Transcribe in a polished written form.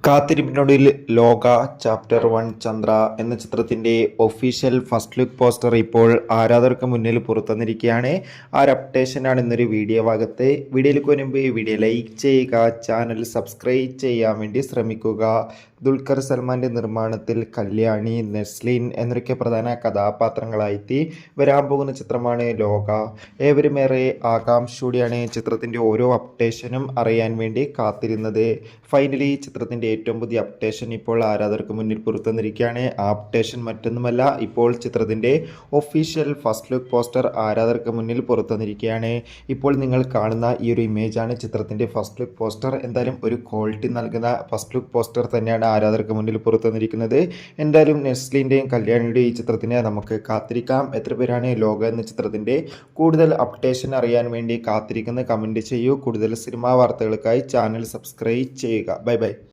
കാത്തിരിപ്പിനൊടുവിൽ ലോക ചാപ്റ്റർ 1 ചന്ദ്ര എന്ന ചിത്രത്തിൻ്റെ ഒഫീഷ്യൽ ഫസ്റ്റ് ലുക്ക് പോസ്റ്റർ ഇപ്പോൾ ആരാധകർക്ക് മുന്നിൽ പുറത്തുവന്നിരിക്കുകയാണ്. ആ ഒരു അപ്ഡേഷനാണ് ഇന്നൊരു വീഡിയോ ഭാഗത്ത്. വീഡിയോയിലേക്ക് വരുമ്പോൾ വീഡിയോ ലൈക്ക് ചെയ്യുക, ചാനൽ സബ്സ്ക്രൈബ് ചെയ്യാൻ വേണ്ടി ശ്രമിക്കുക. ദുൽഖർ സൽമാൻ്റെ നിർമ്മാണത്തിൽ കല്യാണി, നെസ്ലിൻ എന്നൊക്കെ പ്രധാന കഥാപാത്രങ്ങളായിട്ട് വരാൻ പോകുന്ന ചിത്രമാണ് ലോക. ഏവരുമേറെ ആകാംക്ഷയോടെയാണ് ചിത്രത്തിൻ്റെ ഓരോ അപ്ഡേഷനും അറിയാൻ വേണ്ടി കാത്തിരുന്നത്. ഫൈനലി ചിത്രത്തിൻ്റെ ഏറ്റവും പുതിയ അപ്ഡേഷൻ ഇപ്പോൾ ആരാധകർക്ക് മുന്നിൽ പുറത്തുവന്നിരിക്കുകയാണ്. ആ അപ്ഡേഷൻ മറ്റൊന്നുമല്ല, ഇപ്പോൾ ചിത്രത്തിൻ്റെ ഒഫീഷ്യൽ ഫസ്റ്റ് ലുക്ക് പോസ്റ്റർ ആരാധകർക്ക് മുന്നിൽ പുറത്തുവന്നിരിക്കുകയാണ്. ഇപ്പോൾ നിങ്ങൾ കാണുന്ന ഈ ഒരു ഇമേജാണ് ചിത്രത്തിൻ്റെ ഫസ്റ്റ് ലുക്ക് പോസ്റ്റർ. എന്തായാലും ഒരു ക്വാളിറ്റി നൽകുന്ന ഫസ്റ്റ് ലുക്ക് പോസ്റ്റർ തന്നെയാണ് ആരാധകർക്ക് മുന്നിൽ പുറത്തുവന്നിരിക്കുന്നത്. എന്തായാലും നെസ്ലിൻ്റെയും കല്യാണിയുടെയും ഈ ചിത്രത്തിനെ നമുക്ക് കാത്തിരിക്കാം. എത്ര പേരാണ് ലോക എന്ന ചിത്രത്തിൻ്റെ കൂടുതൽ അപ്ഡേഷൻ അറിയാൻ വേണ്ടി കാത്തിരിക്കുന്നത് കമൻറ്റ് ചെയ്യൂ. കൂടുതൽ സിനിമാ വാർത്തകൾക്കായി ചാനൽ സബ്സ്ക്രൈബ് ചെയ്യുക. Bye bye.